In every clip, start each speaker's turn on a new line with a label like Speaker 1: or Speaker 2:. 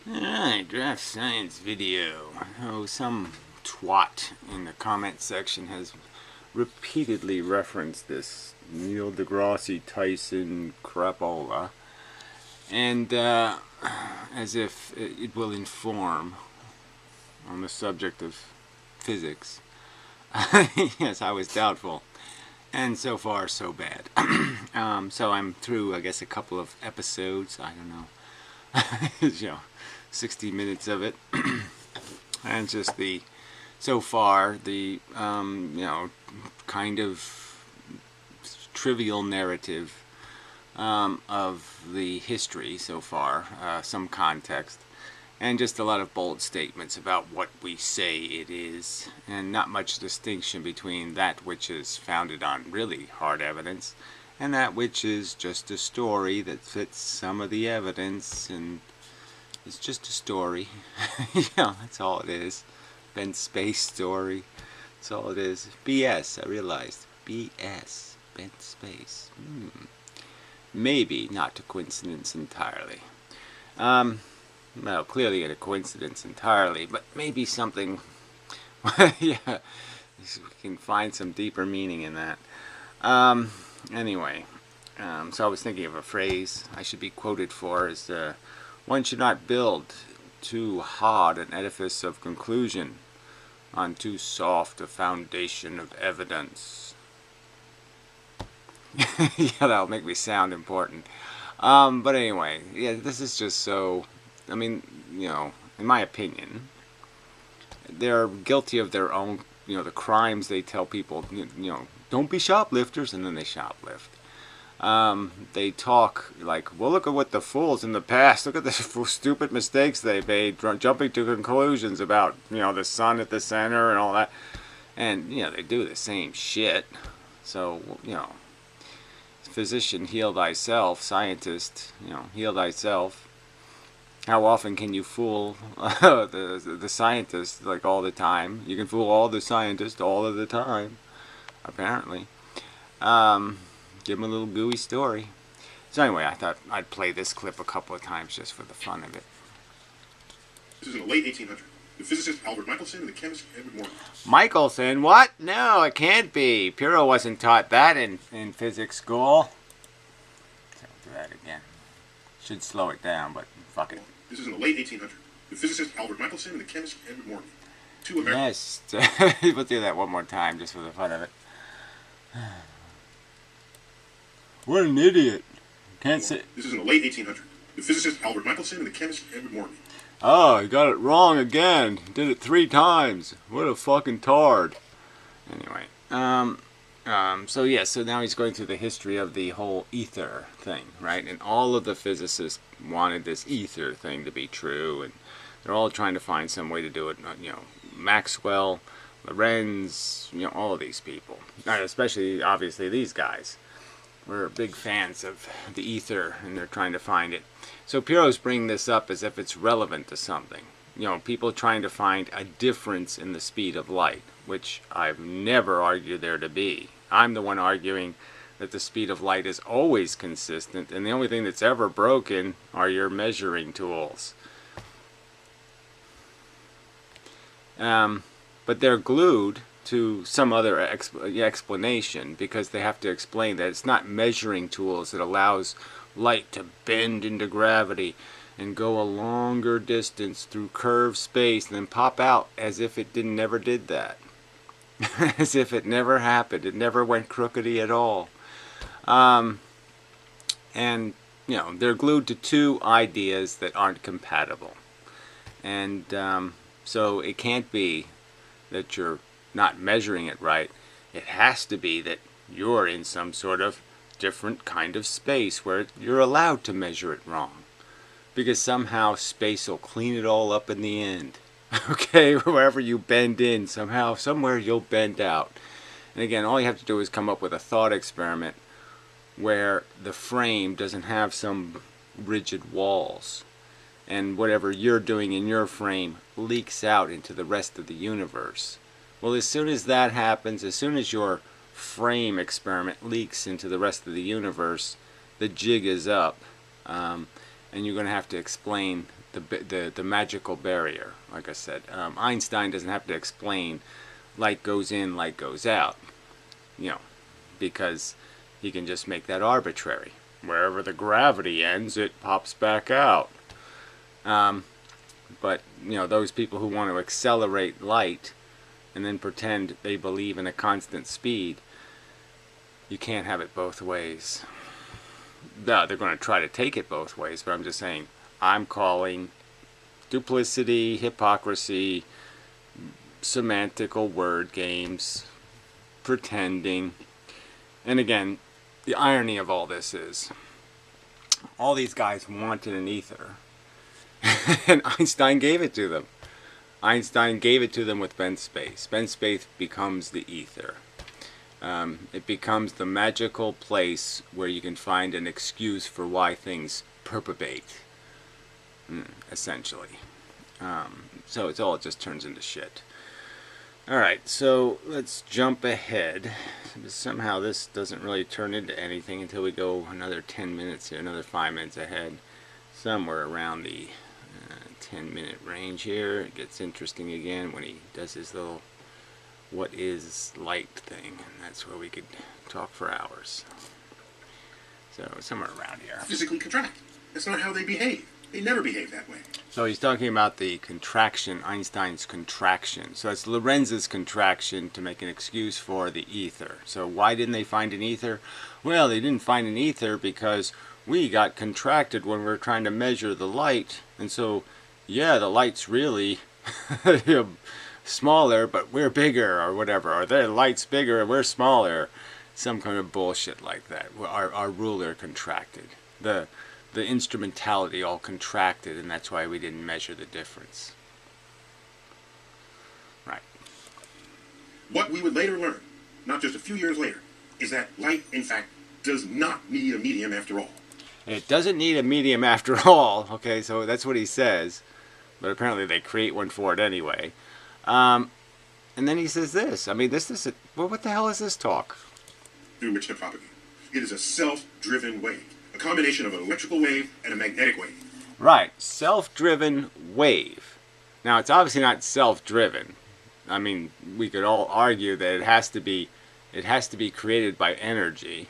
Speaker 1: Alright, draft science video. Oh, some twat in the comment section has repeatedly referenced this Neil Degrasse Tyson crapola, and as if it will inform on the subject of physics. Yes, I was doubtful. And so far, so bad. So I'm through, I guess, a couple of episodes. I don't know. 60 minutes of it. And just so far, the kind of trivial narrative of the history so far, some context, and just a lot of bold statements about what we say it is, and not much distinction between that which is founded on really hard evidence and that which is just a story that fits some of the evidence, and it's just a story. That's all it is. Bent space story. That's all it is. BS, I realized. BS. Bent space. Maybe not a coincidence entirely. Well, clearly a coincidence entirely, but maybe something. Yeah, we can find some deeper meaning in that. Anyway, so I was thinking of a phrase I should be quoted for is one should not build too hard an edifice of conclusion on too soft a foundation of evidence. Yeah, that'll make me sound important. But anyway, yeah, this is just so, I mean, in my opinion, they're guilty of their own, the crimes they tell people, don't be shoplifters, and then they shoplift. They talk like, well, look at what the fools in the past, look at the stupid mistakes they made, jumping to conclusions about, the sun at the center and all that. And, they do the same shit. So, physician, heal thyself. Scientist, heal thyself. How often can you fool the scientist, like, all the time? You can fool all the scientists all of the time, apparently. Give them a little gooey story. So anyway, I thought I'd play this clip a couple of times just for the fun of it.
Speaker 2: This is in the late 1800s. The physicist Albert Michelson and the chemist Edward Morgan.
Speaker 1: Michelson? What? No, it can't be. Piro wasn't taught that in physics school. So I'll do that again. Should slow it down, but fuck it.
Speaker 2: This is in the late 1800s. The physicist Albert Michelson and the chemist Edward Morgan. Two Americans.
Speaker 1: Yes. We'll do that one more time just for the fun of it. What an idiot. Can't say.
Speaker 2: This is in the late 1800s. The physicist Albert Michelson and the chemist Edward Morgan.
Speaker 1: Oh, he got it wrong again. Did it 3 times. What a fucking tard. Anyway, so now he's going through the history of the whole ether thing, right? And all of the physicists wanted this ether thing to be true, and they're all trying to find some way to do it. Maxwell, Lorenz, all of these people, especially obviously these guys. We're big fans of the ether, and they're trying to find it. So Piro's bringing this up as if it's relevant to something. People trying to find a difference in the speed of light, which I've never argued there to be. I'm the one arguing that the speed of light is always consistent, and the only thing that's ever broken are your measuring tools. But they're glued to some other explanation, because they have to explain that it's not measuring tools that allows light to bend into gravity and go a longer distance through curved space and then pop out as if it never did that. As if it never happened. It never went crookedy at all. And, they're glued to 2 ideas that aren't compatible. And so it can't be that you're not measuring it right. It has to be that you're in some sort of different kind of space where you're allowed to measure it wrong, because somehow space will clean it all up in the end. Okay, wherever you bend in, somehow, somewhere you'll bend out. And again, all you have to do is come up with a thought experiment where the frame doesn't have some rigid walls, and whatever you're doing in your frame leaks out into the rest of the universe. Well, as soon as that happens, as soon as your frame experiment leaks into the rest of the universe, the jig is up, and you're going to have to explain the magical barrier. Like I said, Einstein doesn't have to explain light goes in, light goes out, you know, because he can just make that arbitrary. Wherever the gravity ends, it pops back out. But you know, those people who want to accelerate light and then pretend they believe in a constant speed, you can't have it both ways. No, they're going to try to take it both ways, but I'm just saying, I'm calling duplicity, hypocrisy, semantical word games, pretending. And again, the irony of all this is, all these guys wanted an ether, and Einstein gave it to them. Einstein gave it to them with bent space. Bent space becomes the ether. It becomes the magical place where you can find an excuse for why things perpetuate, essentially. So it just turns into shit. Alright, so let's jump ahead. Somehow this doesn't really turn into anything until we go another 10 minutes here, another 5 minutes ahead. Somewhere around the 10-minute range here. It gets interesting again when he does his little what is light thing, and that's where we could talk for hours. So somewhere around here.
Speaker 2: Physically contract. That's not how they behave. They never behave that way.
Speaker 1: So he's talking about the contraction, Einstein's contraction. So it's Lorenz's contraction to make an excuse for the ether. So why didn't they find an ether? Well, they didn't find an ether because we got contracted when we were trying to measure the light. And so, yeah, the light's really smaller, but we're bigger, or whatever. Or the light's bigger and we're smaller. Some kind of bullshit like that. Our ruler contracted. The instrumentality all contracted, and that's why we didn't measure the difference. Right.
Speaker 2: What we would later learn, not just a few years later, is that light, in fact, does not need a medium after all.
Speaker 1: It doesn't need a medium after all. Okay, so that's what he says. But apparently they create one for it anyway. And then he says this. I mean, this is well, what the hell is this talk?
Speaker 2: Through which to propagate. It is a self-driven wave. A combination of an electrical wave and a magnetic wave.
Speaker 1: Right. Self-driven wave. Now, it's obviously not self-driven. I mean, we could all argue that it has to be created by energy.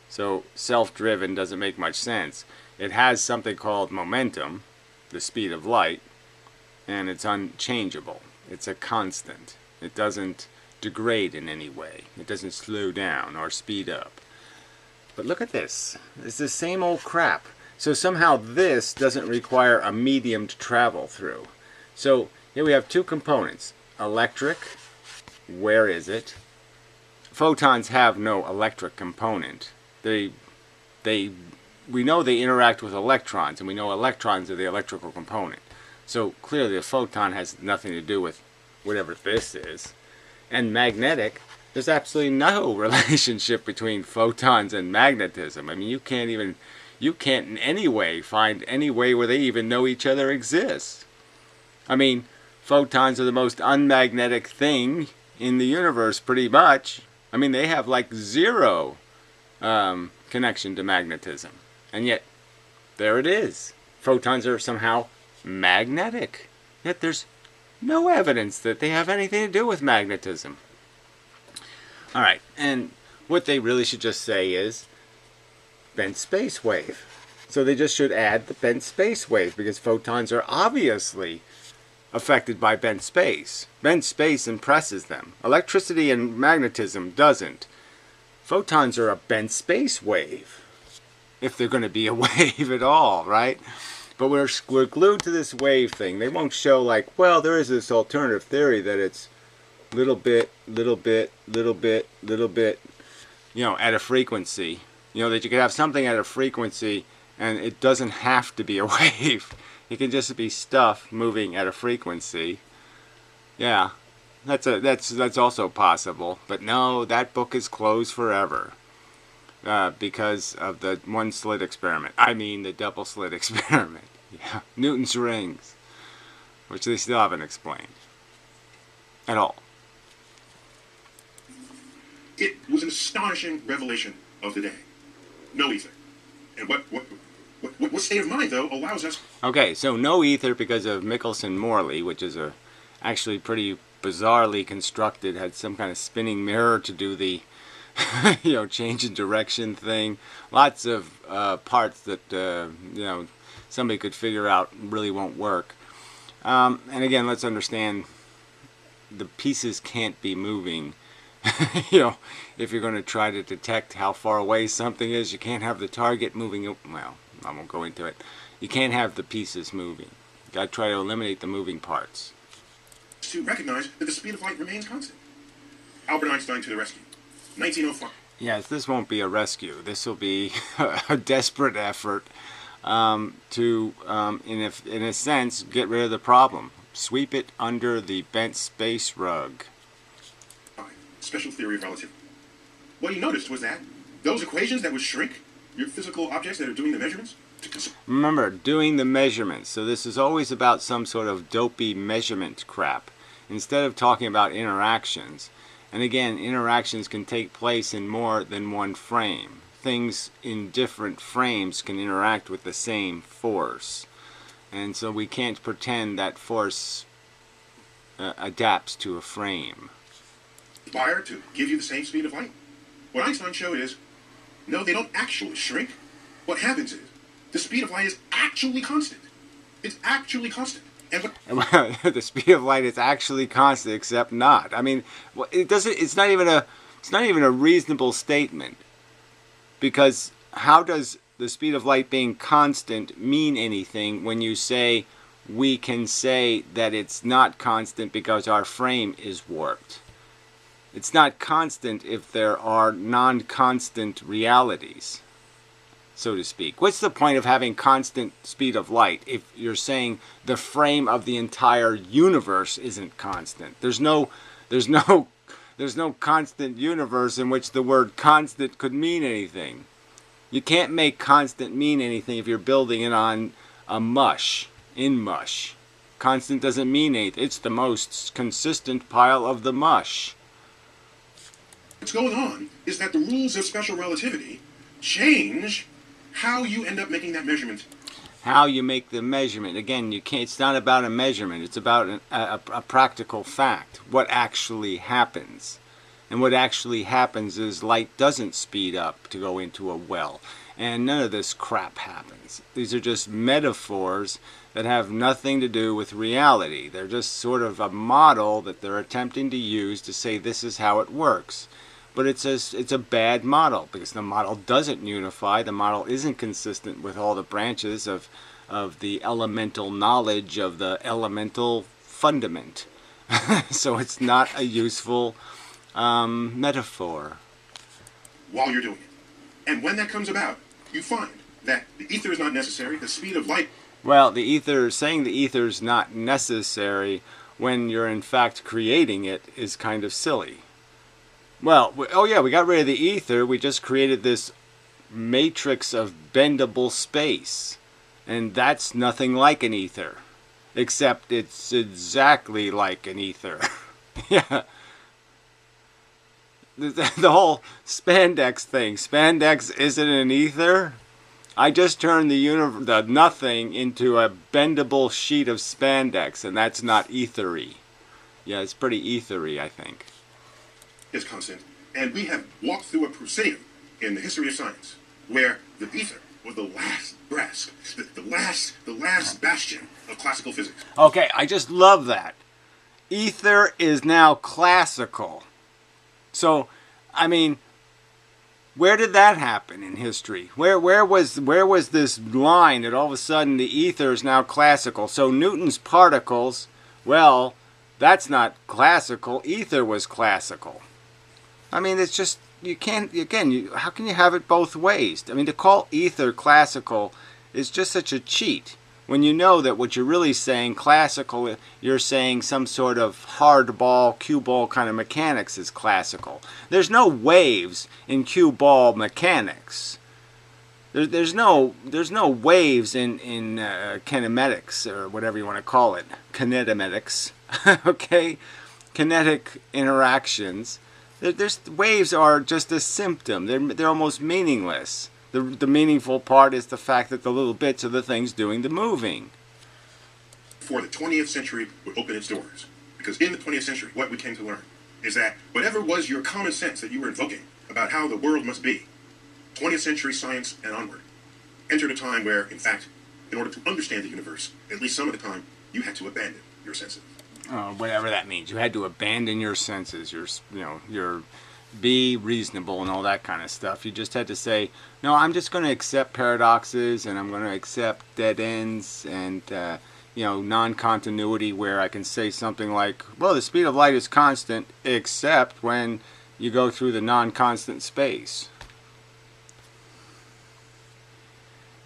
Speaker 1: So self-driven doesn't make much sense. It has something called momentum, the speed of light, and it's unchangeable. It's a constant. It doesn't degrade in any way. It doesn't slow down or speed up. But look at this. It's the same old crap. So somehow this doesn't require a medium to travel through. So here we have two components. Electric, where is it? Photons have no electric component. We know they interact with electrons, and we know electrons are the electrical component. So clearly a photon has nothing to do with whatever this is. And magnetic, there's absolutely no relationship between photons and magnetism. I mean, you can't in any way find any way where they even know each other exists. I mean, photons are the most unmagnetic thing in the universe, pretty much. I mean, they have like zero connection to magnetism. And yet, there it is. Photons are somehow magnetic. Yet there's no evidence that they have anything to do with magnetism. Alright, and what they really should just say is bent space wave. So they just should add the bent space wave, because photons are obviously affected by bent space. Bent space impresses them. Electricity and magnetism doesn't. Photons are a bent space wave, if they're going to be a wave at all, right? But we're glued to this wave thing. They won't show like, well, there is this alternative theory that it's little bit, you know, at a frequency. You know, that you could have something at a frequency and it doesn't have to be a wave. It can just be stuff moving at a frequency. Yeah, that's also possible. But no, that book is closed forever. Because of the one slit experiment. I mean the double slit experiment. Yeah, Newton's rings, which they still haven't explained at all.
Speaker 2: It was an astonishing revelation of the day. No ether. And what What state of mind, though, allows us...
Speaker 1: Okay, so no ether because of Michelson-Morley, which is actually pretty bizarrely constructed, had some kind of spinning mirror to do the change in direction thing. Lots of parts that somebody could figure out really won't work. And again, let's understand the pieces can't be moving. If you're going to try to detect how far away something is, you can't have the target moving. Well, I won't go into it. You can't have the pieces moving. You got to try to eliminate the moving parts.
Speaker 2: To recognize that the speed of light remains constant. Albert Einstein to the rescue. 1905.
Speaker 1: Yes, this won't be a rescue. This will be a desperate effort to, in a sense, get rid of the problem. Sweep it under the bent space rug.
Speaker 2: Special theory of relativity. What he noticed was that those equations that would shrink your physical objects that are doing the measurements to...
Speaker 1: Remember, doing the measurements. So this is always about some sort of dopey measurement crap, instead of talking about interactions. And again, interactions can take place in more than one frame. Things in different frames can interact with the same force. And so we can't pretend that force adapts to a frame.
Speaker 2: Conspire to give you the same speed of light. What Einstein showed is, no, they don't actually shrink. What happens is, the speed of light is actually constant. It's actually constant. And what...
Speaker 1: The speed of light is actually constant, except not. I mean, it doesn't. It's not even a reasonable statement, because how does the speed of light being constant mean anything when you say we can say that it's not constant because our frame is warped? It's not constant if there are non-constant realities, so to speak. What's the point of having constant speed of light if you're saying the frame of the entire universe isn't constant? There's no constant universe in which the word constant could mean anything. You can't make constant mean anything if you're building it on a mush, in mush. Constant doesn't mean anything. It's the most consistent pile of the mush.
Speaker 2: What's going on is that the rules of special relativity change how you end up making that measurement.
Speaker 1: How you make the measurement. Again, you can't. It's not about a measurement. It's about a practical fact. What actually happens. And what actually happens is light doesn't speed up to go into a well. And none of this crap happens. These are just metaphors that have nothing to do with reality. They're just sort of a model that they're attempting to use to say this is how it works. But it's a bad model, because the model doesn't unify. The model isn't consistent with all the branches of the elemental knowledge of the elemental fundament. So it's not a useful metaphor.
Speaker 2: While you're doing it. And when that comes about, you find that the ether is not necessary, the speed of light...
Speaker 1: Well, saying the ether is not necessary when you're in fact creating it is kind of silly. Well, oh yeah, we got rid of the ether. We just created this matrix of bendable space. And that's nothing like an ether. Except it's exactly like an ether. Yeah. The whole spandex thing. Spandex isn't an ether? I just turned the nothing into a bendable sheet of spandex, and that's not ethery. Yeah, it's pretty ethery, I think.
Speaker 2: Is constant, and we have walked through a proscenium in the history of science where the ether was the last grasp, the last bastion of classical physics.
Speaker 1: Okay, I just love that. Ether is now classical. So, I mean, where did that happen in history? Where was this line that all of a sudden the ether is now classical? So Newton's particles, well, that's not classical. Ether was classical. I mean, it's just, you can't, again, how can you have it both ways? I mean, to call ether classical is just such a cheat. When you know that what you're really saying, classical, you're saying some sort of hardball, cue ball kind of mechanics is classical. There's no waves in cue ball mechanics. There's no waves in kinematics, or whatever you want to call it, kinetomatics. Okay, kinetic interactions. Waves are just a symptom. They're almost meaningless. The meaningful part is the fact that the little bits are the things doing the moving.
Speaker 2: Before the 20th century would open its doors. Because in the 20th century, what we came to learn is that whatever was your common sense that you were invoking about how the world must be, 20th century science and onward, entered a time where, in fact, in order to understand the universe, at least some of the time, you had to abandon your senses.
Speaker 1: Whatever that means. You had to abandon your senses, your be reasonable and all that kind of stuff. You just had to say, no, I'm just going to accept paradoxes, and I'm going to accept dead ends and non-continuity, where I can say something like, well, the speed of light is constant except when you go through the non-constant space.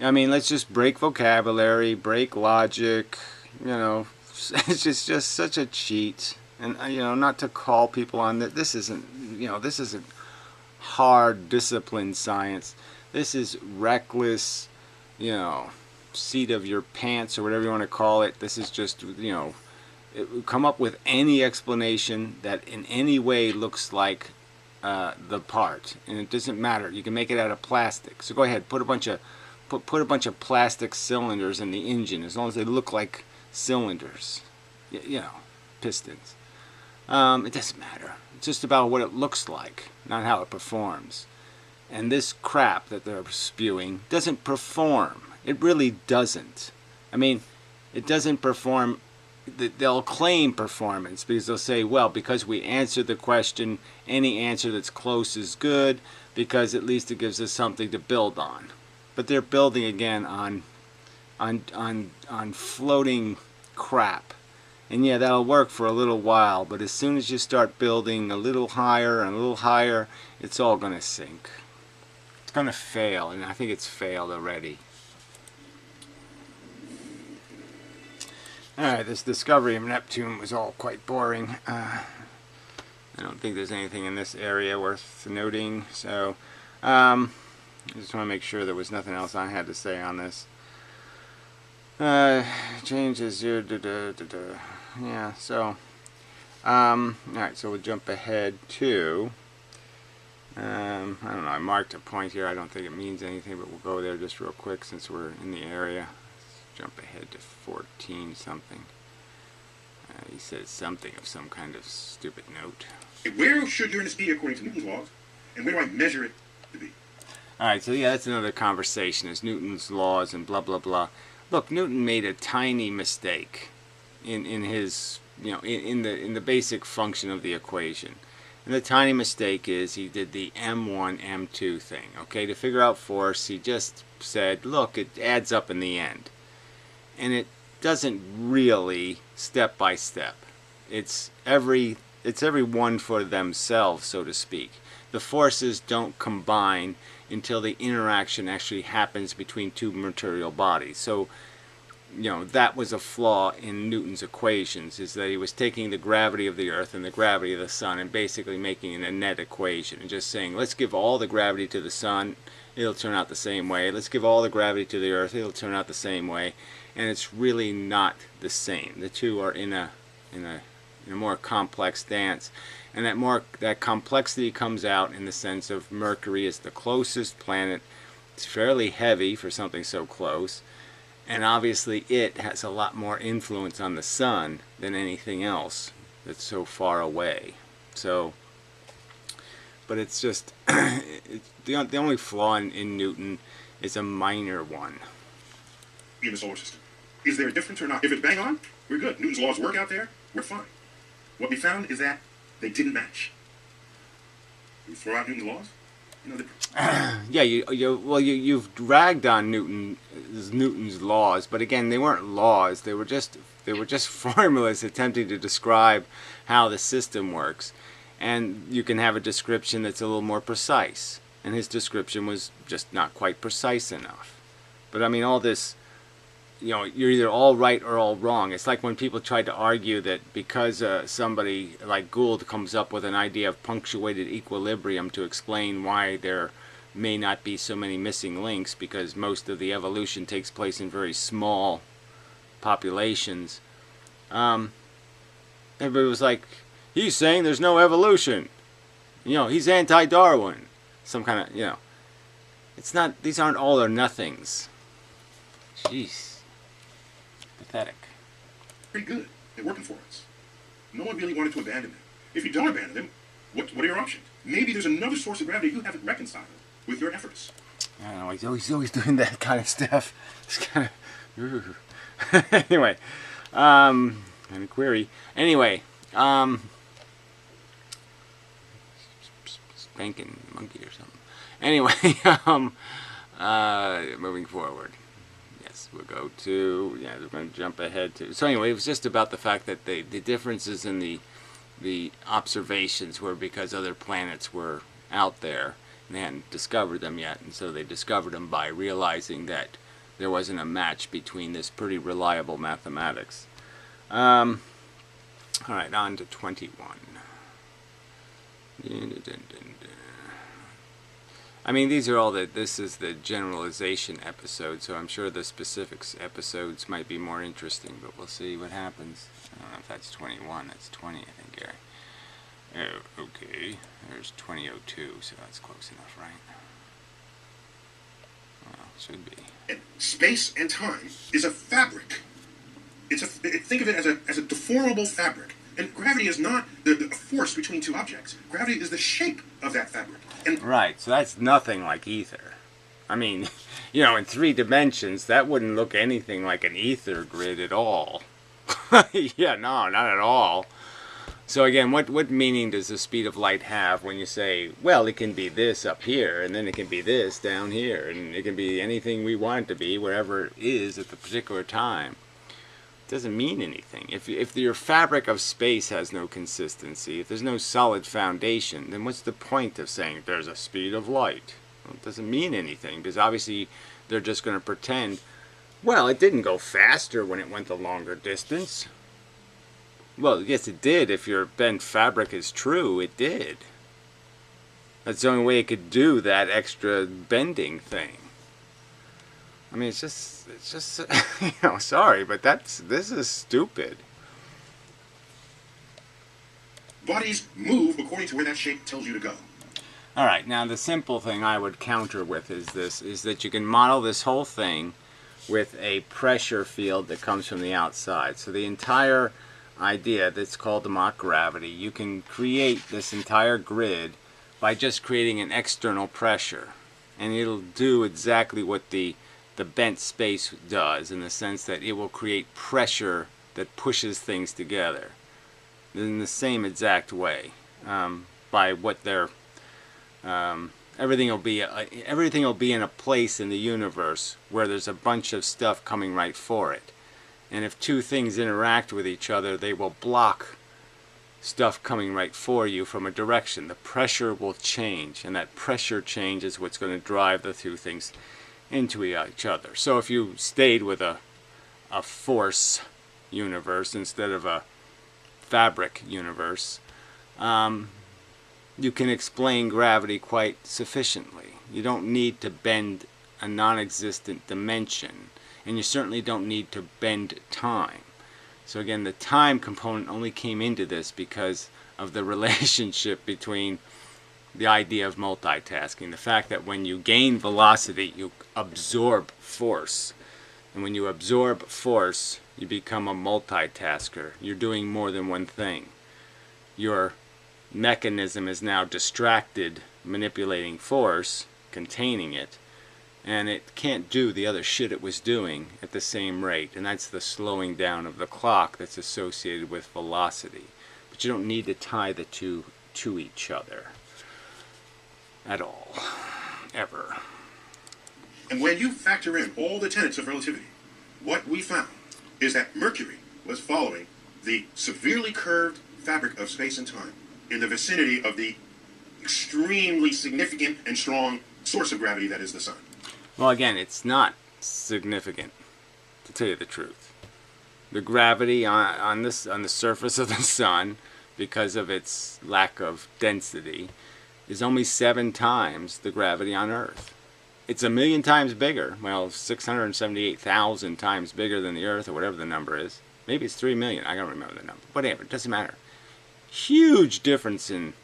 Speaker 1: I mean, let's just break vocabulary, break logic, it's just such a cheat. And, not to call people on that. This isn't hard disciplined science. This is reckless, seat of your pants or whatever you want to call it. This is just, come up with any explanation that in any way looks like the part. And it doesn't matter. You can make it out of plastic. So go ahead, put a bunch of plastic cylinders in the engine, as long as they look like cylinders, pistons. It doesn't matter. It's just about what it looks like, not how it performs. And this crap that they're spewing doesn't perform. It really doesn't. I mean, it doesn't perform. They'll claim performance because they'll say, well, because we answered the question, any answer that's close is good, because at least it gives us something to build on. But they're building again on floating crap. And yeah, that'll work for a little while, but as soon as you start building a little higher and a little higher, it's all going to sink. It's going to fail, and I think it's failed already. Alright, this discovery of Neptune was all quite boring. I don't think there's anything in this area worth noting, so I just want to make sure there was nothing else I had to say on this. Changes here, yeah, so alright, so we'll jump ahead to I don't know, I marked a point here. I don't think it means anything, but we'll go there just real quick since we're in the area. Let's jump ahead to 14 something. He says something of some kind of stupid note.
Speaker 2: Where should your speed according to Newton's laws, and where do I measure it to be?
Speaker 1: Alright, so yeah, that's another conversation. It's Newton's laws and blah blah blah. Look, Newton made a tiny mistake in his, in the basic function of the equation. And the tiny mistake is he did the M1, M2 thing. Okay, to figure out force, he just said, look, it adds up in the end. And it doesn't really step by step. It's every one for themselves, so to speak. The forces don't combine until the interaction actually happens between two material bodies. So, that was a flaw in Newton's equations, is that he was taking the gravity of the Earth and the gravity of the Sun and basically making it a net equation and just saying, let's give all the gravity to the Sun, it'll turn out the same way. Let's give all the gravity to the Earth, it'll turn out the same way. And it's really not the same. The two are in a more complex dance. And that complexity comes out in the sense of Mercury is the closest planet. It's fairly heavy for something so close. And obviously it has a lot more influence on the Sun than anything else that's so far away. So, but it's just, the only flaw in Newton is a minor one.
Speaker 2: In the solar system. Is there a difference or not? If it's bang on, we're good. Newton's laws work out there, we're fine. What we found is that they didn't match. We throw out Newton's laws?
Speaker 1: Yeah, you've dragged on Newton's laws, but again, they weren't laws. They were just formulas attempting to describe how the system works. And you can have a description that's a little more precise. And his description was just not quite precise enough. But I mean, all this, you're either all right or all wrong. It's like when people tried to argue that because somebody like Gould comes up with an idea of punctuated equilibrium to explain why there may not be so many missing links, because most of the evolution takes place in very small populations. Everybody was like, he's saying there's no evolution. He's anti-Darwin. Some kind of, It's not, these aren't all or nothings. Jeez. Pathetic.
Speaker 2: Pretty good. They're working for us. No one really wanted to abandon them. If you don't abandon them, what are your options? Maybe there's another source of gravity you haven't reconciled with your efforts.
Speaker 1: I don't know, he's always doing that kind of stuff. It's kind of... Anyway. And a query. Anyway. Spanking monkey or something. Anyway, moving forward. Yes, we'll go to, yeah, we're going to jump ahead to, so anyway, it was just about the fact that the differences in the observations were because other planets were out there and they hadn't discovered them yet, and so they discovered them by realizing that there wasn't a match between this pretty reliable mathematics. Alright, on to 21. I mean, these are all this is the generalization episode, so I'm sure the specifics episodes might be more interesting, but we'll see what happens. I don't know if that's 21, that's 20, I think, Gary. Oh, okay, there's 2002, so that's close enough, right? Well, should be.
Speaker 2: And space and time is a fabric. Think of it as a deformable fabric. And gravity is not the force between two objects. Gravity is the shape of that fabric. And
Speaker 1: right, so that's nothing like ether. I mean, you know, in 3 dimensions, that wouldn't look anything like an ether grid at all. Yeah, no, not at all. So again, what meaning does the speed of light have when you say, well, it can be this up here, and then it can be this down here, and it can be anything we want it to be, wherever it is at the particular time? Doesn't mean anything. If your fabric of space has no consistency, if there's no solid foundation, then what's the point of saying there's a speed of light? Well, it doesn't mean anything, because obviously they're just going to pretend, well, it didn't go faster when it went the longer distance. Well, yes, it did. If your bent fabric is true, it did. That's the only way it could do that extra bending thing. I mean, it's just, you know, sorry, but this is stupid.
Speaker 2: bodies move according to where that shape tells you to go.
Speaker 1: All right, now the simple thing I would counter with is that you can model this whole thing with a pressure field that comes from the outside. So the entire idea that's called the Mach gravity, you can create this entire grid by just creating an external pressure. And it'll do exactly what the bent space does, in the sense that it will create pressure that pushes things together in the same exact way, by what they're everything will be in a place in the universe where there's a bunch of stuff coming right for it. And if two things interact with each other, they will block stuff coming right for you from a direction. The pressure will change, and that pressure change is what's going to drive the two things into each other. So if you stayed with a force universe instead of a fabric universe, you can explain gravity quite sufficiently. You don't need to bend a non-existent dimension, and you certainly don't need to bend time. So again, the time component only came into this because of the relationship between the idea of multitasking. The fact that when you gain velocity, you absorb force. And when you absorb force, you become a multitasker. You're doing more than one thing. Your mechanism is now distracted, manipulating force, containing it, and it can't do the other shit it was doing at the same rate. And that's the slowing down of the clock that's associated with velocity. But you don't need to tie the two to each other at all, ever.
Speaker 2: And when you factor in all the tenets of relativity, what we found is that Mercury was following the severely curved fabric of space and time in the vicinity of the extremely significant and strong source of gravity that is the sun.
Speaker 1: Well, again, it's not significant, to tell you the truth. The gravity on the surface of the sun, because of its lack of density, is only 7 times the gravity on Earth. It's 1,000,000 times bigger, well, 678,000 times bigger than the Earth, or whatever the number is. Maybe it's 3 million, I don't remember the number. Whatever, it doesn't matter. Huge difference in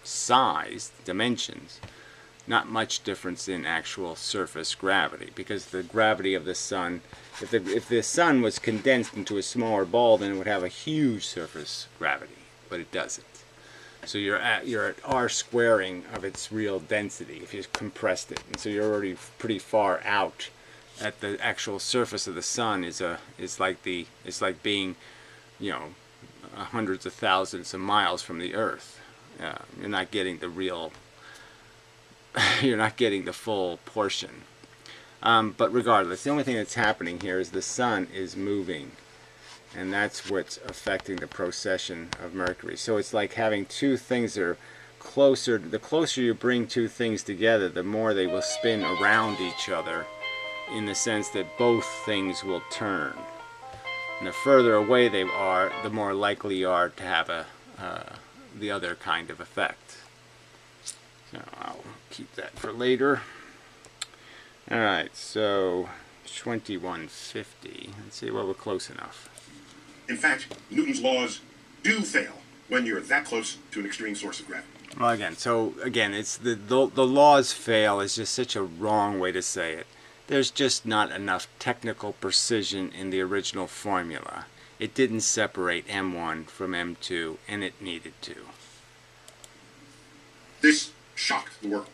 Speaker 1: size, dimensions. not much difference in actual surface gravity, because the gravity of the sun, if the sun was condensed into a smaller ball, then it would have a huge surface gravity, but it doesn't. So you're at R squaring of its real density if you compressed it, and so you're already pretty far out. At the actual surface of the sun is like being, you know, hundreds of thousands of miles from the Earth. You're not getting the real. You're not getting the full portion. But regardless, the only thing that's happening here is the sun is moving, and that's what's affecting the precession of Mercury. So it's like having two things that are closer. The closer you bring two things together, the more they will spin around each other, in the sense that both things will turn. And the further away they are, the more likely you are to have the other kind of effect. So I'll keep that for later. Alright, so 2150. Let's see, well, we're close enough.
Speaker 2: In fact, Newton's laws do fail when you're that close to an extreme source of gravity.
Speaker 1: Well, again, it's the laws fail is just such a wrong way to say it. There's just not enough technical precision in the original formula. It didn't separate M1 from M2, and it needed to.
Speaker 2: This shocked the world.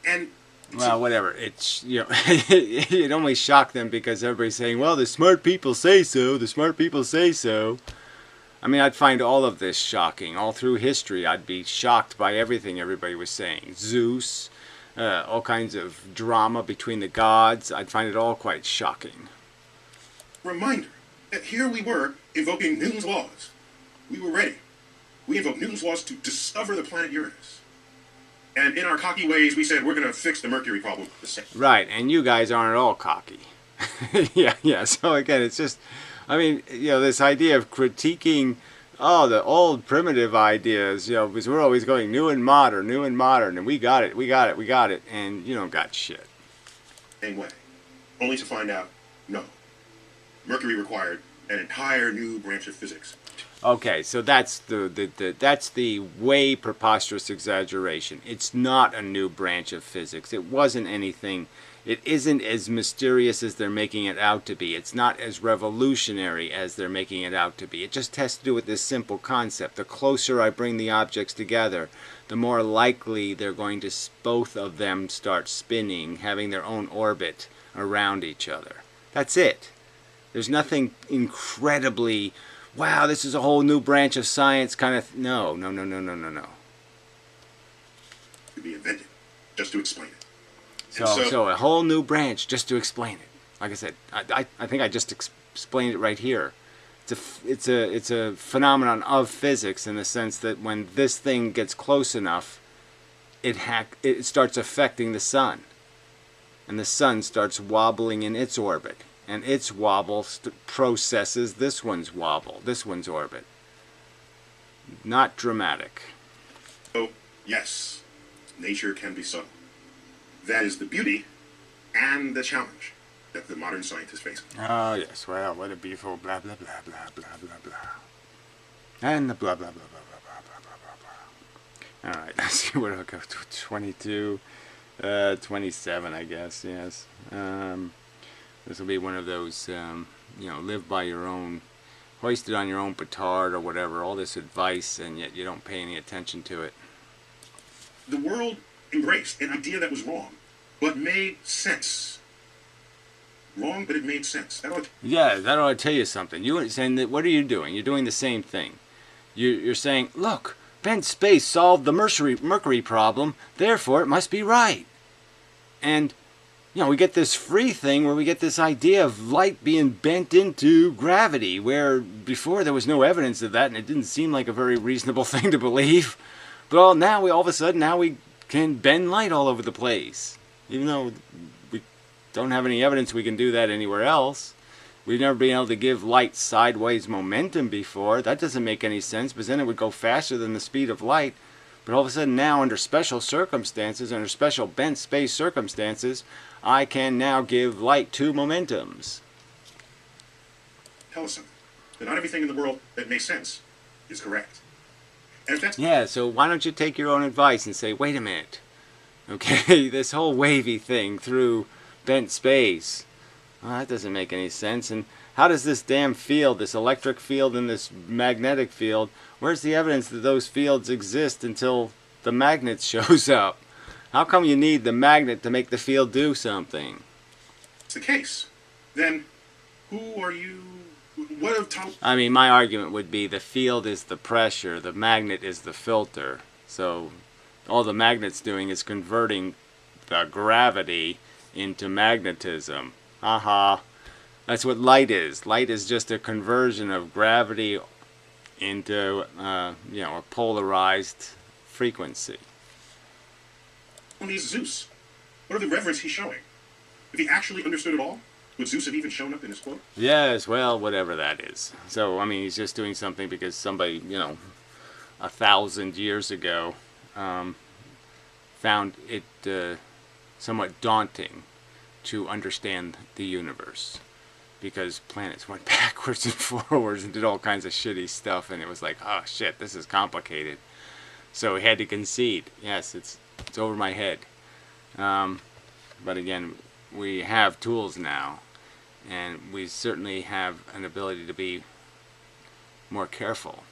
Speaker 2: And
Speaker 1: well, whatever. It's, you know, it only shocked them because everybody's saying, well, the smart people say so, the smart people say so. I mean, I'd find all of this shocking. All through history, I'd be shocked by everything everybody was saying. Zeus, all kinds of drama between the gods. I'd find it all quite shocking.
Speaker 2: Reminder that here we were invoking Newton's laws. We were ready. We invoked Newton's laws to discover the planet Uranus. And in our cocky ways, we said we're going to fix the Mercury problem the same.
Speaker 1: Right, and you guys aren't at all cocky. yeah. So again, it's just, I mean, you know, this idea of critiquing, oh, the old primitive ideas, you know, because we're always going new and modern, and we got it, and you don't got shit.
Speaker 2: Same way. Only to find out, no. Mercury required an entire new branch of physics.
Speaker 1: Okay, so that's the way preposterous exaggeration. It's not a new branch of physics. It wasn't anything. It isn't as mysterious as they're making it out to be. It's not as revolutionary as they're making it out to be. It just has to do with this simple concept. The closer I bring the objects together, the more likely they're going to both of them start spinning, having their own orbit around each other. That's it. There's nothing incredibly, wow, this is a whole new branch of science kind of, no.
Speaker 2: To be invented, just to explain it.
Speaker 1: So a whole new branch just to explain it. Like I said, I think I just explained it right here. It's a phenomenon of physics in the sense that when this thing gets close enough, it starts affecting the sun, and the sun starts wobbling in its orbit, and its wobble processes this one's wobble, this one's orbit. Not dramatic.
Speaker 2: So yes, nature can be subtle. That is the beauty and the challenge that the modern scientist faces.
Speaker 1: Oh, yes. Well, what a beautiful blah, blah, blah, blah, blah, blah, blah. And the blah, blah, blah, blah, blah, blah, blah, blah, blah. All right. Let's see where I'll go. 22, 27, I guess. Yes. This will be one of those, you know, live by your own, hoist it on your own petard or whatever. All this advice, and yet you don't pay any attention to it.
Speaker 2: The world embraced an idea that was wrong, but made sense. Wrong, but it made sense. That
Speaker 1: ought to tell you something. You're saying that, what are you doing? You're doing the same thing. You're saying, look, bent space solved the Mercury problem, therefore it must be right. And, you know, we get this free thing where we get this idea of light being bent into gravity, where before there was no evidence of that, and it didn't seem like a very reasonable thing to believe. But all of a sudden, we can bend light all over the place, even though we don't have any evidence we can do that anywhere else. We've never been able to give light sideways momentum before. That doesn't make any sense, because then it would go faster than the speed of light. But all of a sudden now, under special circumstances, under special bent space circumstances, I can now give light two momentums.
Speaker 2: Tell us something. That not everything in the world that makes sense is correct. And if that's
Speaker 1: yeah, so why don't you take your own advice and say, wait a minute, Okay, this whole wavy thing through bent space. Well, that doesn't make any sense. And how does this damn field, this electric field and this magnetic field, where's the evidence that those fields exist until the magnet shows up? How come you need the magnet to make the field do something?
Speaker 2: It's the case. Then, who are you? What of Tom?
Speaker 1: I mean, my argument would be the field is the pressure, the magnet is the filter. So all the magnet's doing is converting the gravity into magnetism. Aha. That's what light is. Light is just a conversion of gravity into, a polarized frequency.
Speaker 2: Well, he's Zeus. What are the reverence he's showing? If he actually understood it all, would Zeus have even shown up in his quote?
Speaker 1: Yes, well, whatever that is. So, I mean, he's just doing something because somebody, 1,000 years ago found it somewhat daunting to understand the universe. Because planets went backwards and forwards and did all kinds of shitty stuff, and it was like, oh shit, this is complicated. So he had to concede. Yes, it's over my head. But again, we have tools now, and we certainly have an ability to be more careful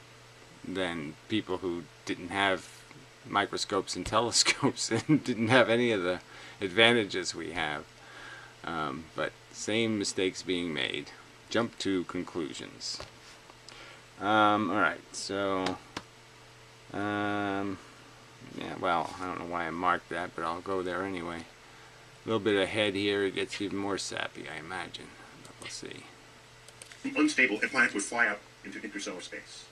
Speaker 1: than people who didn't have microscopes and telescopes and didn't have any of the advantages we have. But same mistakes being made. Jump to conclusions. Alright, so yeah, well, I don't know why I marked that, but I'll go there anyway. A little bit ahead here, it gets even more sappy, I imagine. But we'll see.
Speaker 2: Unstable, and planets would fly out into interstellar space.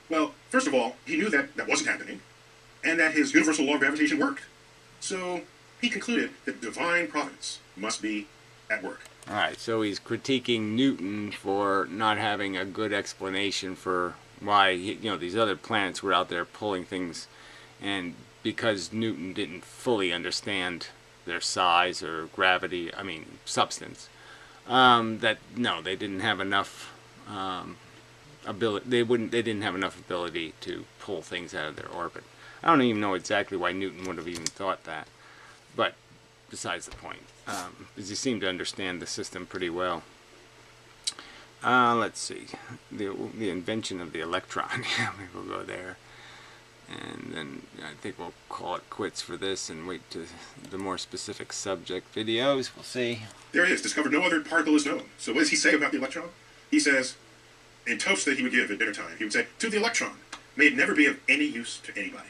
Speaker 2: Well, first of all, he knew that that wasn't happening, and that his universal law of gravitation worked. So he concluded that divine providence must be at work.
Speaker 1: Alright, so he's critiquing Newton for not having a good explanation for why, these other planets were out there pulling things, and because Newton didn't fully understand their size or gravity, substance, they didn't have enough ability. They didn't have enough ability to pull things out of their orbit. I don't even know exactly why Newton would have even thought that, but besides the point, because he seemed to understand the system pretty well. Let's see, the invention of the electron. We'll go there, and then I think we'll call it quits for this and wait to the more specific subject videos. We'll see.
Speaker 2: There it is. Discovered no other particle is known. So what does he say about the electron? He says, in toast that he would give at dinner time, he would say, to the electron, may it never be of any use to anybody.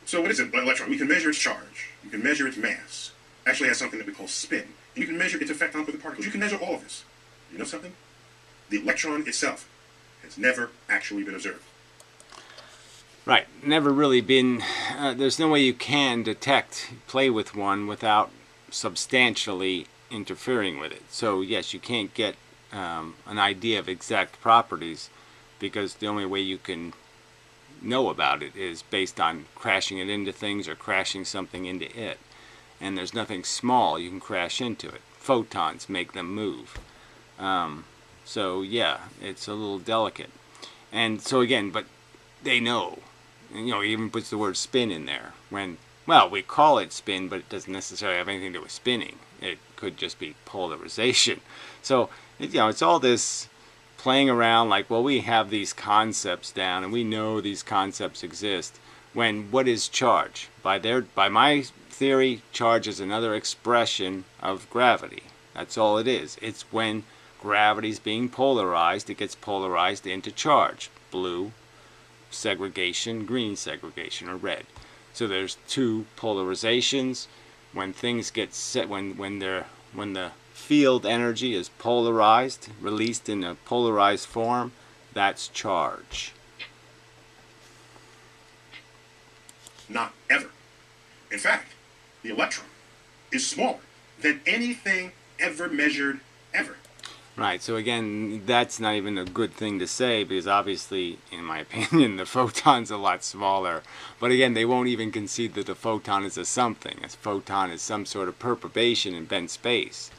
Speaker 2: So what is an electron? We can measure its charge. You can measure its mass. Actually has something that we call spin. And you can measure its effect on other particles. You can measure all of this. You know something? The electron itself has never actually been observed.
Speaker 1: Right. Never really been... there's no way you can play with one without substantially interfering with it. So yes, you can't get an idea of exact properties, because the only way you can know about it is based on crashing it into things or crashing something into it. And there's nothing small you can crash into it. Photons make them move. So yeah, it's a little delicate. And so again, but they know. And, he even puts the word spin in there. When, well, we call it spin, but it doesn't necessarily have anything to do with spinning. It could just be polarization. So, it's all this playing around like, well, we have these concepts down and we know these concepts exist. When, what is charge? By my theory, charge is another expression of gravity. That's all it is. It's when gravity is being polarized, it gets polarized into charge. Blue segregation, green segregation, or red. So there's two polarizations. When things get set, when the field energy is polarized, released in a polarized form, that's charge.
Speaker 2: Not ever. In fact, the electron is smaller than anything ever measured ever.
Speaker 1: Right, so again, that's not even a good thing to say, because obviously, in my opinion, the photon's a lot smaller. But again, they won't even concede that the photon is a something. A photon is some sort of perturbation in bent space.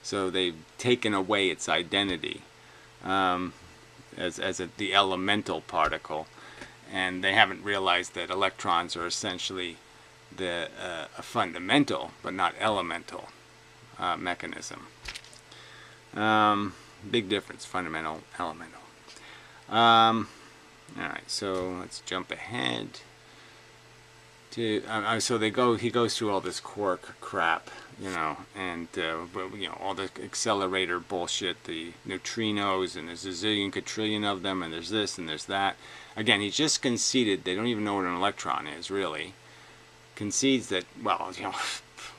Speaker 1: So they've taken away its identity as the elemental particle. and they haven't realized that electrons are essentially a fundamental but not elemental mechanism. Big difference, fundamental, elemental. Alright, so let's jump ahead to so he goes through all this quark crap, and all the accelerator bullshit, the neutrinos, and there's a zillion quadrillion of them, and there's this and there's that. Again, he just conceded they don't even know what an electron is, really. Concedes that, well,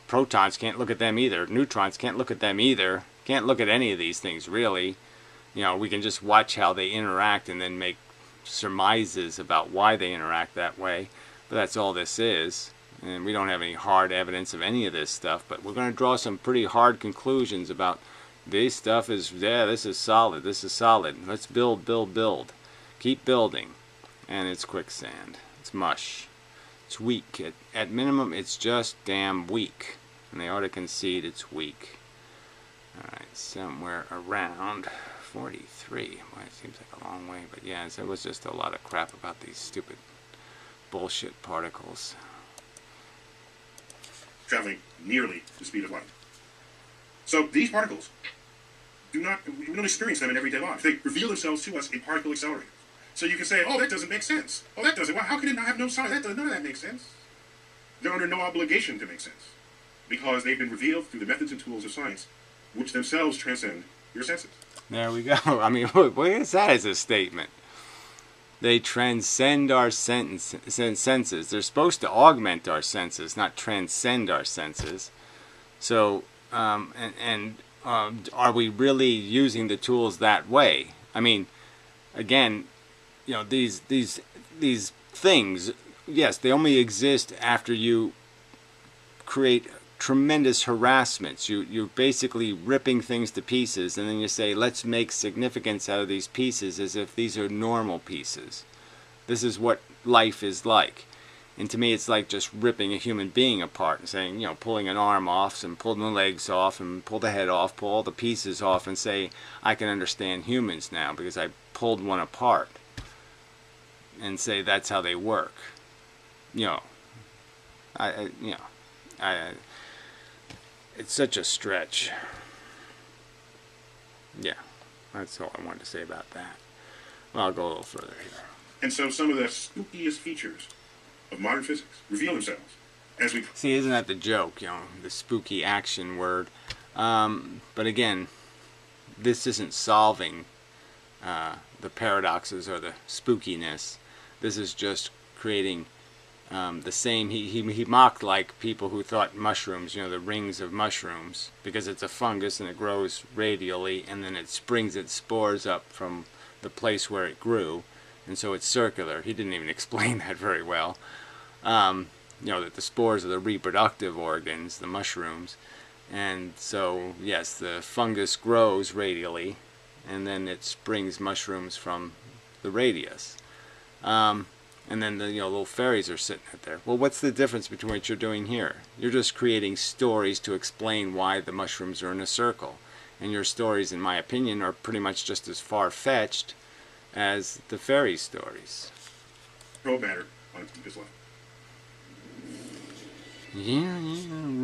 Speaker 1: protons can't look at them either, neutrons can't look at them either, can't look at any of these things, really. We can just watch how they interact and then make surmises about why they interact that way. But that's all this is. And we don't have any hard evidence of any of this stuff. But we're going to draw some pretty hard conclusions about this stuff is, this is solid. This is solid. Let's build, build, build. Keep building. And it's quicksand. It's mush. It's weak. At minimum, it's just damn weak. And they ought to concede it's weak. Alright, somewhere around 43. Well, it seems like a long way, but yeah, there was just a lot of crap about these stupid bullshit particles.
Speaker 2: Traveling nearly the speed of light. So these particles we don't experience them in everyday life. They reveal themselves to us in particle accelerators. So you can say, oh, that doesn't make sense. Oh, that doesn't. Well, how can it not have no size? None of that makes sense. They're under no obligation to make sense, because they've been revealed through the methods and tools of science, which themselves transcend your senses.
Speaker 1: There we go. I mean, what is that as a statement? They transcend our senses. They're supposed to augment our senses, not transcend our senses. So, are we really using the tools that way? I mean, again, these things, yes, they only exist after you create tremendous harassments. You're basically ripping things to pieces, and then you say, let's make significance out of these pieces as if these are normal pieces. This is what life is like. And to me, it's like just ripping a human being apart and saying, pulling an arm off and pulling the legs off and pull the head off, pull all the pieces off, and say, I can understand humans now because I pulled one apart, and say that's how they work. It's such a stretch. Yeah, that's all I wanted to say about that. Well, I'll go a little further here.
Speaker 2: And so some of the spookiest features of modern physics reveal themselves as we...
Speaker 1: See, isn't that the joke, the spooky action word? But again, this isn't solving the paradoxes or the spookiness. This is just creating the same. He mocked like people who thought mushrooms, the rings of mushrooms, because it's a fungus and it grows radially, and then it springs its spores up from the place where it grew, and so it's circular. He didn't even explain that very well. That the spores are the reproductive organs, the mushrooms, and so yes, the fungus grows radially, and then it springs mushrooms from the radius. And then the little fairies are sitting out there. Well, what's the difference between what you're doing here? You're just creating stories to explain why the mushrooms are in a circle. And your stories, in my opinion, are pretty much just as far-fetched as the fairy stories.
Speaker 2: No matter on this level.
Speaker 1: Yeah,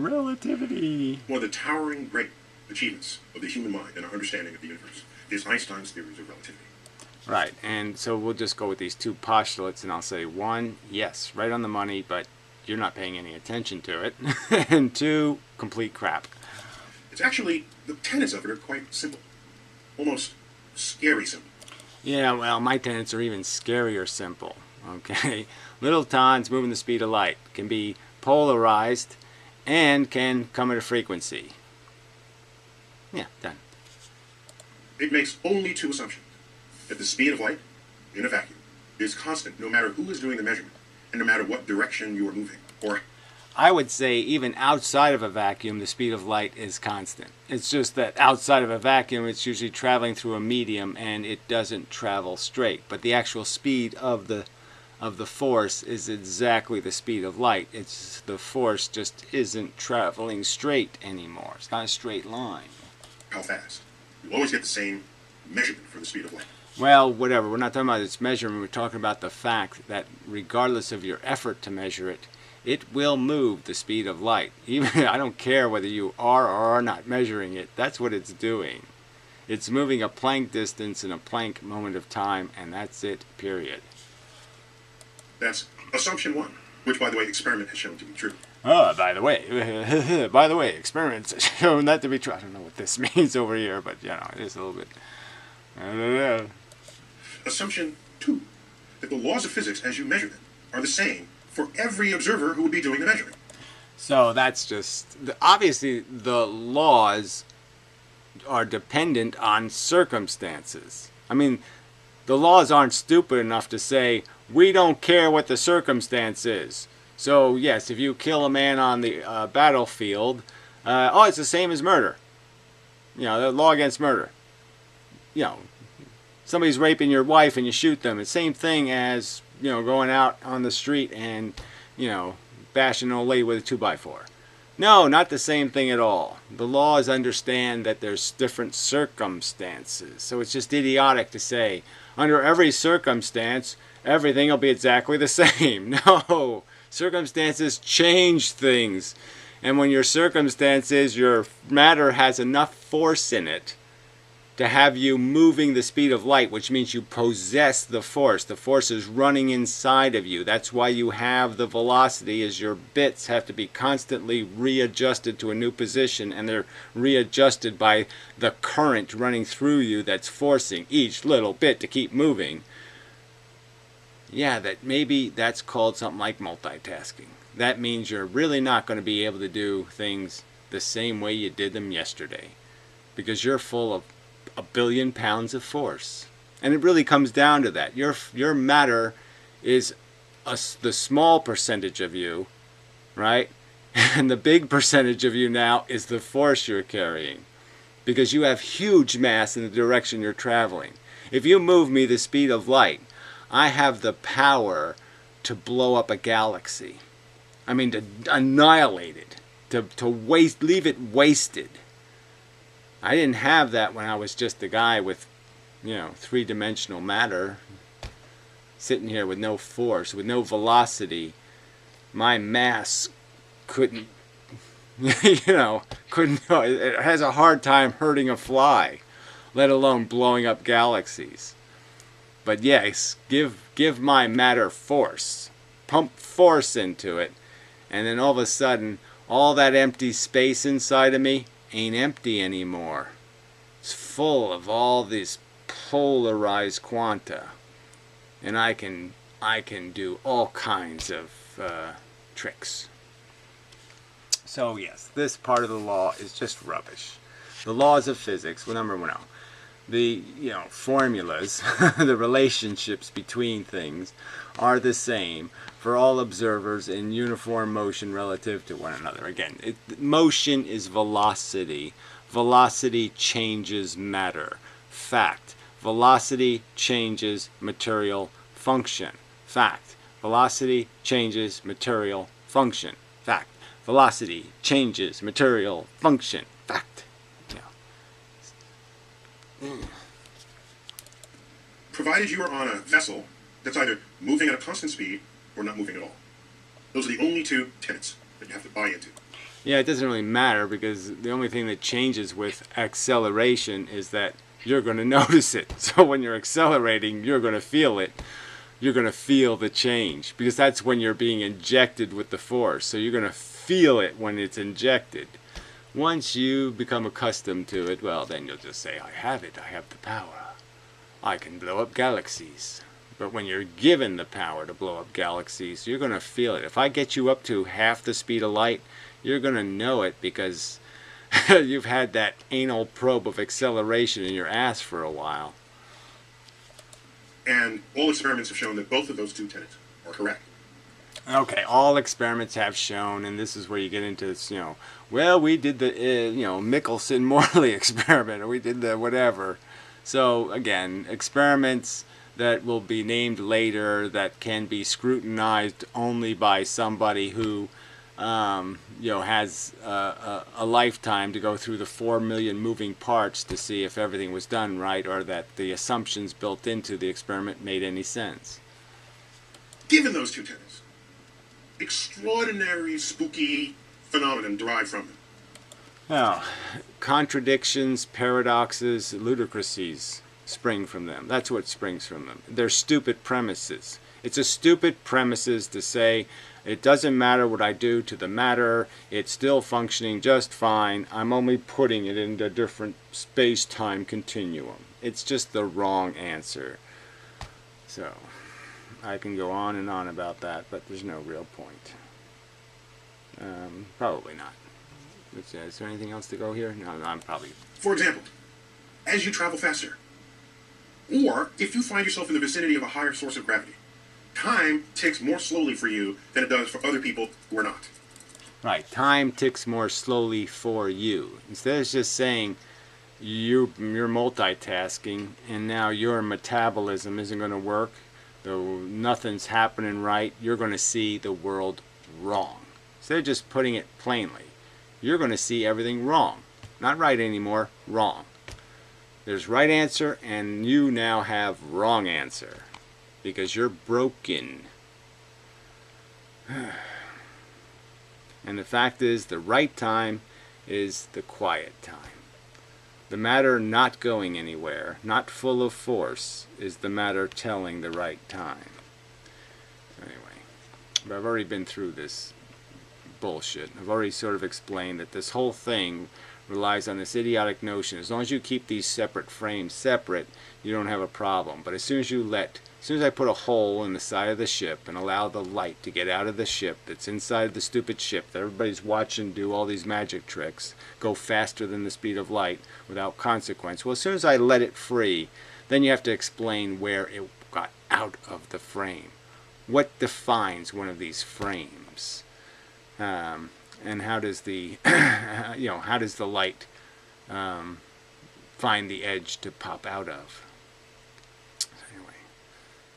Speaker 1: relativity.
Speaker 2: One of the towering great achievements of the human mind and our understanding of the universe is Einstein's theories of relativity.
Speaker 1: Right, and so we'll just go with these two postulates, and I'll say, one, yes, right on the money, but you're not paying any attention to it. And two, complete crap.
Speaker 2: It's actually, the tenets of it are quite simple. Almost scary simple.
Speaker 1: Yeah, well, my tenets are even scarier simple. Okay? Little tons moving the speed of light can be polarized and can come at a frequency. Yeah, done.
Speaker 2: It makes only two assumptions. That the speed of light in a vacuum is constant no matter who is doing the measurement and no matter what direction you are moving. Or
Speaker 1: I would say even outside of a vacuum, the speed of light is constant. It's just that outside of a vacuum, it's usually traveling through a medium and it doesn't travel straight. But the actual speed of the force is exactly the speed of light. It's the force just isn't traveling straight anymore. It's not a straight line.
Speaker 2: how fast. You always get the same measurement for the speed of light.
Speaker 1: Well, whatever. We're not talking about its measurement. We're talking about the fact that regardless of your effort to measure it, it will move the speed of light. Even I don't care whether you are or are not measuring it. That's what it's doing. It's moving a Planck distance in a Planck moment of time, and that's it, period.
Speaker 2: That's assumption one, which, by the way, experiment has shown to be true.
Speaker 1: Oh, by the way, experiments have shown that to be true. I don't know what this means over here, but, you know, it is a little bit, I don't know.
Speaker 2: Assumption two, that the laws of physics as you measure them are the same for every observer who would be doing the measuring.
Speaker 1: So that's just, obviously the laws are dependent on circumstances. I mean, the laws aren't stupid enough to say, we don't care what the circumstance is. So, yes, if you kill a man on the battlefield, it's the same as murder. You know, the law against murder. You know, somebody's raping your wife and you shoot them. It's the same thing as, you know, going out on the street and, you know, bashing an old lady with a 2x4. No, not the same thing at all. The laws understand that there's different circumstances. So it's just idiotic to say, under every circumstance, everything will be exactly the same. No, circumstances change things. And when your circumstances, your matter has enough force in it to have you moving the speed of light, which means you possess the force. The force is running inside of you. That's why you have the velocity, is your bits have to be constantly readjusted to a new position, and they're readjusted by the current running through you that's forcing each little bit to keep moving. Yeah, maybe that's called something like multitasking. That means you're really not going to be able to do things the same way you did them yesterday, because you're full of 1 billion pounds of force. And it really comes down to that. Your matter is the small percentage of you, right? And the big percentage of you now is the force you're carrying, because you have huge mass in the direction you're traveling. If you move me the speed of light, I have the power to blow up a galaxy. I mean, to annihilate it, to leave it wasted. I didn't have that when I was just a guy with, you know, three-dimensional matter, sitting here with no force, with no velocity. My mass couldn't, you know, it has a hard time hurting a fly, let alone blowing up galaxies. But yes, give my matter force, pump force into it, and then all of a sudden, all that empty space inside of me ain't empty anymore. It's full of all these polarized quanta, and I can do all kinds of tricks. So yes, this part of the law is just rubbish. The laws of physics, well, number one, no. The formulas, the relationships between things are the same for all observers in uniform motion relative to one another. Again, motion is velocity. Velocity changes matter. Fact. Velocity changes material function. Fact. Velocity changes material function. Fact. Velocity changes material function. Fact.
Speaker 2: Provided you are on a vessel that's either moving at a constant speed or not moving at all. Those are the only two tenets that you have to buy into.
Speaker 1: Yeah, it doesn't really matter, because the only thing that changes with acceleration is that you're going to notice it. So when you're accelerating, you're going to feel it. You're going to feel the change, because that's when you're being injected with the force. So you're going to feel it when it's injected. Once you become accustomed to it, well, then you'll just say, I have it, I have the power. I can blow up galaxies. But when you're given the power to blow up galaxies, you're going to feel it. If I get you up to half the speed of light, you're going to know it, because you've had that anal probe of acceleration in your ass for a while.
Speaker 2: And all experiments have shown that both of those two tenets are correct.
Speaker 1: Okay, all experiments have shown, and this is where you get into this, well, we did the, Michelson-Morley experiment, or we did the whatever. So, again, experiments that will be named later that can be scrutinized only by somebody who has a lifetime to go through the 4 million moving parts to see if everything was done right or that the assumptions built into the experiment made any sense.
Speaker 2: Given those two tenets, extraordinary spooky phenomenon derived from them.
Speaker 1: Now, contradictions, paradoxes, ludicrosies spring from them. That's what springs from them. They're stupid premises. It's a stupid premises to say it doesn't matter what I do to the matter, it's still functioning just fine, I'm only putting it in a different space-time continuum. It's just the wrong answer. So, I can go on and on about that, but there's no real point. Probably not. Is there anything else to go here? No, I'm probably...
Speaker 2: For example, as you travel faster, or if you find yourself in the vicinity of a higher source of gravity, time ticks more slowly for you than it does for other people who are not.
Speaker 1: Right, time ticks more slowly for you. Instead of just saying you're multitasking and now your metabolism isn't going to work, though nothing's happening right, you're going to see the world wrong. Instead of just putting it plainly, you're going to see everything wrong. Not right anymore, wrong. There's right answer and you now have wrong answer. Because you're broken. And the fact is, the right time is the quiet time. The matter not going anywhere, not full of force, is the matter telling the right time. Anyway, but I've already been through this bullshit. I've already sort of explained that this whole thing relies on this idiotic notion. As long as you keep these separate frames separate, you don't have a problem. But as soon as I put a hole in the side of the ship and allow the light to get out of the ship that's inside the stupid ship that everybody's watching do all these magic tricks, go faster than the speed of light without consequence, well, as soon as I let it free, then you have to explain where it got out of the frame. What defines one of these frames? And how does the how does the light find the edge to pop out of? Anyway,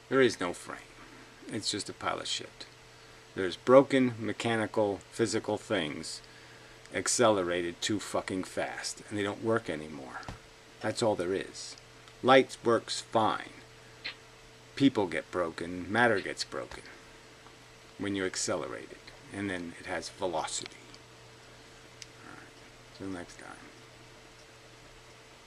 Speaker 1: there is no frame. It's just a pile of shit. There's broken mechanical, physical things accelerated too fucking fast, and they don't work anymore. That's all there is. Light works fine. People get broken, matter gets broken when you accelerate it, and then it has velocity. All right, till next time.